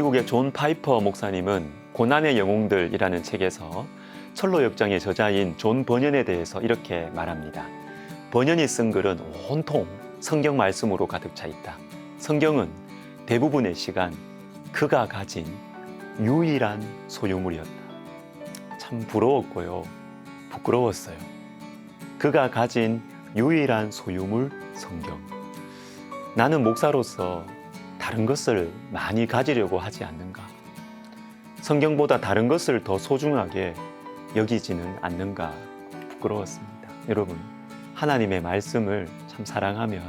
미국의 존 파이퍼 목사님은 고난의 영웅들이라는 책에서 철로 역정의 저자인 존 버년에 대해서 이렇게 말합니다. 버년이 쓴 글은 온통 성경 말씀으로 가득 차 있다. 성경은 대부분의 시간 그가 가진 유일한 소유물이었다. 참 부러웠고요. 부끄러웠어요. 그가 가진 유일한 소유물 성경. 나는 목사로서 다른 것을 많이 가지려고 하지 않는가? 성경보다 다른 것을 더 소중하게 여기지는 않는가? 부끄러웠습니다. 여러분, 하나님의 말씀을 참 사랑하면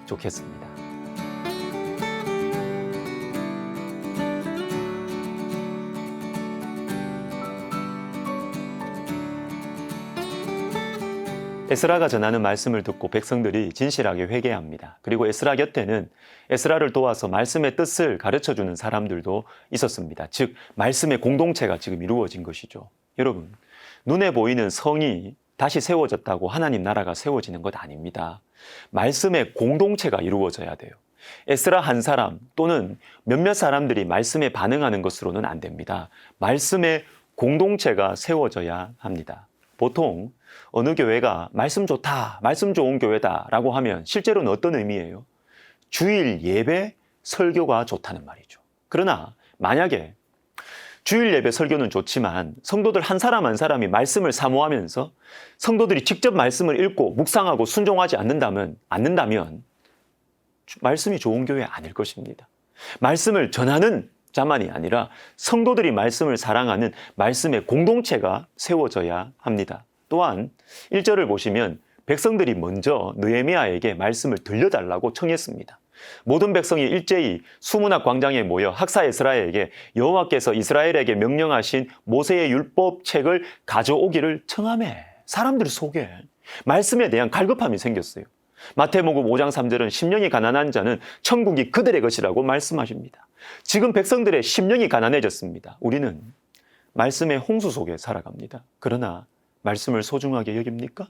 좋겠습니다. 에스라가 전하는 말씀을 듣고 백성들이 진실하게 회개합니다. 그리고 에스라 곁에는 에스라를 도와서 말씀의 뜻을 가르쳐주는 사람들도 있었습니다. 즉 말씀의 공동체가 지금 이루어진 것이죠. 여러분, 눈에 보이는 성이 다시 세워졌다고 하나님 나라가 세워지는 것 아닙니다. 말씀의 공동체가 이루어져야 돼요. 에스라 한 사람 또는 몇몇 사람들이 말씀에 반응하는 것으로는 안 됩니다. 말씀의 공동체가 세워져야 합니다. 보통 어느 교회가 말씀 좋다, 말씀 좋은 교회다 라고 하면 실제로는 어떤 의미예요? 주일 예배, 설교가 좋다는 말이죠. 그러나 만약에 주일 예배 설교는 좋지만 성도들 한 사람 한 사람이 말씀을 사모하면서 성도들이 직접 말씀을 읽고 묵상하고 순종하지 않는다면 말씀이 좋은 교회 아닐 것입니다. 말씀을 전하는 자만이 아니라 성도들이 말씀을 사랑하는 말씀의 공동체가 세워져야 합니다. 또한 1절을 보시면 백성들이 먼저 느헤미야에게 말씀을 들려달라고 청했습니다. 모든 백성이 일제히 수문학 광장에 모여 학사 에스라에게 여호와께서 이스라엘에게 명령하신 모세의 율법책을 가져오기를 청하매 사람들 속에 말씀에 대한 갈급함이 생겼어요. 마태복음 5장 3절은 심령이 가난한 자는 천국이 그들의 것이라고 말씀하십니다. 지금 백성들의 심령이 가난해졌습니다. 우리는 말씀의 홍수 속에 살아갑니다. 그러나 말씀을 소중하게 여깁니까?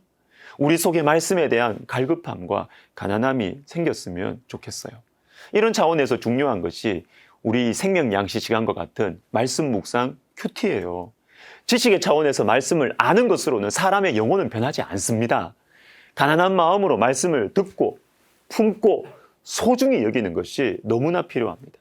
우리 속에 말씀에 대한 갈급함과 가난함이 생겼으면 좋겠어요. 이런 차원에서 중요한 것이 우리 생명 양식 시간과 같은 말씀 묵상 큐티예요. 지식의 차원에서 말씀을 아는 것으로는 사람의 영혼은 변하지 않습니다. 가난한 마음으로 말씀을 듣고 품고 소중히 여기는 것이 너무나 필요합니다.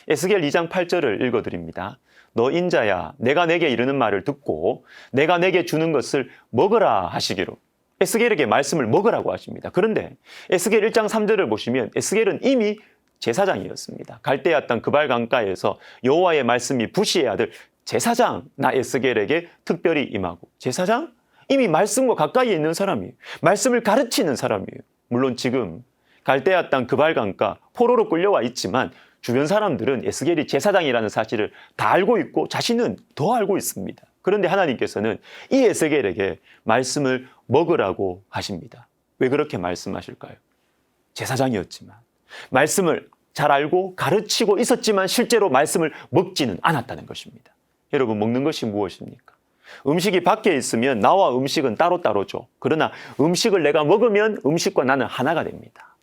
에스겔 2장 8절을 읽어드립니다. 너 인자야, 내가 내게 이르는 말을 듣고 내가 내게 주는 것을 먹으라 하시기로. 에스겔에게 말씀을 먹으라고 하십니다. 그런데 에스겔 1장 3절을 보시면 에스겔은 이미 제사장이었습니다. 갈대아 땅 그발 강가에서 여호와의 말씀이 부시의 아들 제사장 나 에스겔에게 특별히 임하고. 제사장? 이미 말씀과 가까이 있는 사람이에요. 말씀을 가르치는 사람이에요. 물론 지금 갈대아 땅 그발 강가 포로로 끌려와 있지만 주변 사람들은 에스겔이 제사장이라는 사실을 다 알고 있고 자신은 더 알고 있습니다. 그런데 하나님께서는 이 에스겔에게 말씀을 먹으라고 하십니다. 왜 그렇게 말씀하실까요? 제사장이었지만 말씀을 잘 알고 가르치고 있었지만 실제로 말씀을 먹지는 않았다는 것입니다. 여러분, 먹는 것이 무엇입니까? 음식이 밖에 있으면 나와 음식은 따로따로죠. 그러나 음식을 내가 먹으면 음식과 나는 하나가 됩니다.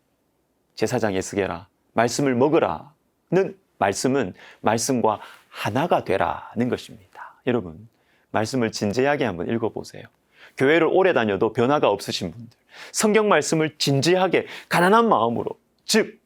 제사장 에스겔아, 말씀을 먹으라. 는 말씀은 말씀과 하나가 되라는 것입니다. 여러분, 말씀을 진지하게 한번 읽어보세요. 교회를 오래 다녀도 변화가 없으신 분들, 성경 말씀을 진지하게 가난한 마음으로, 즉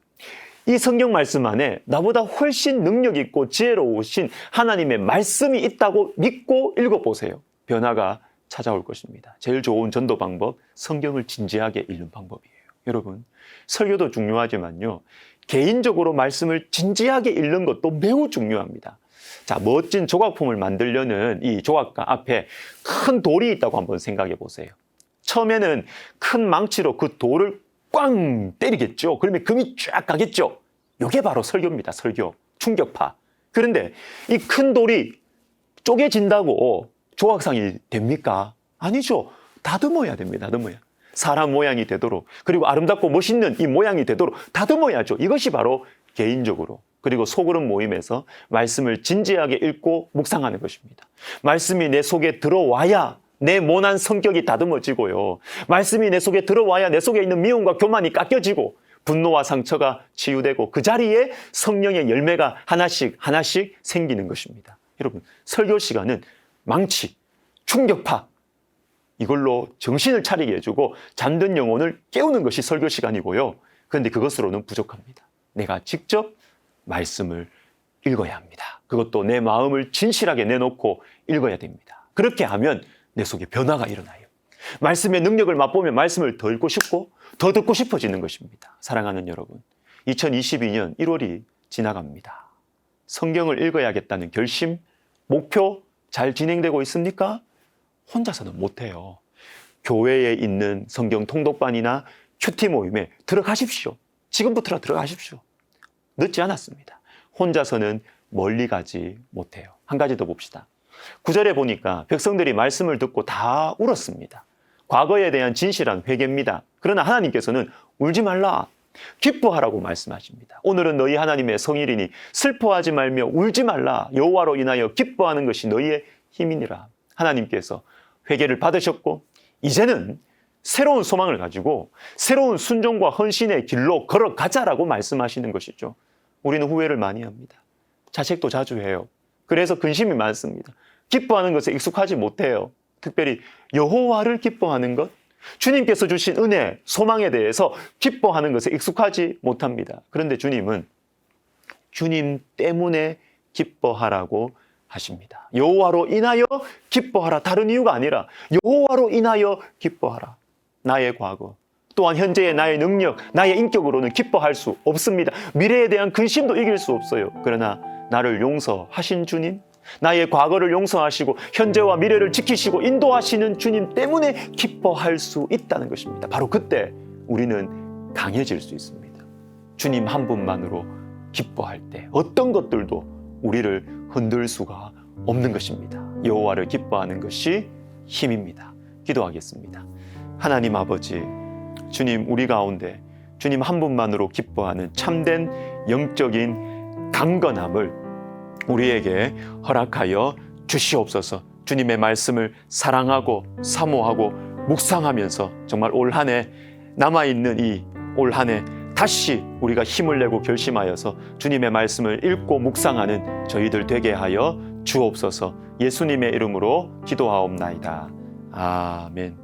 이 성경 말씀 안에 나보다 훨씬 능력 있고 지혜로우신 하나님의 말씀이 있다고 믿고 읽어보세요. 변화가 찾아올 것입니다. 제일 좋은 전도 방법, 성경을 진지하게 읽는 방법이에요. 여러분, 설교도 중요하지만요, 개인적으로 말씀을 진지하게 읽는 것도 매우 중요합니다. 자, 멋진 조각품을 만들려는 이 조각가 앞에 큰 돌이 있다고 한번 생각해 보세요. 처음에는 큰 망치로 그 돌을 꽝 때리겠죠. 그러면 금이 쫙 가겠죠. 이게 바로 설교입니다. 설교. 충격파. 그런데 이 큰 돌이 쪼개진다고 조각상이 됩니까? 아니죠. 다듬어야 됩니다. 다듬어야. 사람 모양이 되도록, 그리고 아름답고 멋있는 이 모양이 되도록 다듬어야죠. 이것이 바로 개인적으로, 그리고 소그룹 모임에서 말씀을 진지하게 읽고 묵상하는 것입니다. 말씀이 내 속에 들어와야 내 모난 성격이 다듬어지고요. 말씀이 내 속에 들어와야 내 속에 있는 미움과 교만이 깎여지고 분노와 상처가 치유되고 그 자리에 성령의 열매가 하나씩 생기는 것입니다. 여러분, 설교 시간은 망치, 충격파, 이걸로 정신을 차리게 해주고 잠든 영혼을 깨우는 것이 설교 시간이고요. 그런데 그것으로는 부족합니다. 내가 직접 말씀을 읽어야 합니다. 그것도 내 마음을 진실하게 내놓고 읽어야 됩니다. 그렇게 하면 내 속에 변화가 일어나요. 말씀의 능력을 맛보면 말씀을 더 읽고 싶고 더 듣고 싶어지는 것입니다. 사랑하는 여러분, 2022년 1월이 지나갑니다. 성경을 읽어야겠다는 결심, 목표 잘 진행되고 있습니까? 혼자서는 못해요. 교회에 있는 성경 통독반이나 큐티 모임에 들어가십시오. 지금부터 들어가십시오. 늦지 않았습니다. 혼자서는 멀리 가지 못해요. 한 가지 더 봅시다. 9절에 보니까 백성들이 말씀을 듣고 다 울었습니다. 과거에 대한 진실한 회개입니다. 그러나 하나님께서는 울지 말라, 기뻐하라고 말씀하십니다. 오늘은 너희 하나님의 성일이니 슬퍼하지 말며 울지 말라. 여호와로 인하여 기뻐하는 것이 너희의 힘이니라. 하나님께서 회개를 받으셨고 이제는 새로운 소망을 가지고 새로운 순종과 헌신의 길로 걸어가자라고 말씀하시는 것이죠. 우리는 후회를 많이 합니다. 자책도 자주 해요. 그래서 근심이 많습니다. 기뻐하는 것에 익숙하지 못해요. 특별히 여호와를 기뻐하는 것, 주님께서 주신 은혜, 소망에 대해서 기뻐하는 것에 익숙하지 못합니다. 그런데 주님은 주님 때문에 기뻐하라고 하십니다. 여호와로 인하여 기뻐하라. 다른 이유가 아니라 여호와로 인하여 기뻐하라. 나의 과거, 또한 현재의 나의 능력, 나의 인격으로는 기뻐할 수 없습니다. 미래에 대한 근심도 이길 수 없어요. 그러나 나를 용서하신 주님, 나의 과거를 용서하시고 현재와 미래를 지키시고 인도하시는 주님 때문에 기뻐할 수 있다는 것입니다. 바로 그때 우리는 강해질 수 있습니다. 주님 한 분만으로 기뻐할 때 어떤 것들도 우리를 흔들 수가 없는 것입니다. 여호와를 기뻐하는 것이 힘입니다. 기도하겠습니다. 하나님 아버지, 주님 우리 가운데 주님 한 분만으로 기뻐하는 참된 영적인 강건함을 우리에게 허락하여 주시옵소서. 주님의 말씀을 사랑하고 사모하고 묵상하면서 정말 올 한 해 남아있는 이 올 한 해 다시 우리가 힘을 내고 결심하여서 주님의 말씀을 읽고 묵상하는 저희들 되게 하여 주옵소서. 예수님의 이름으로 기도하옵나이다. 아멘.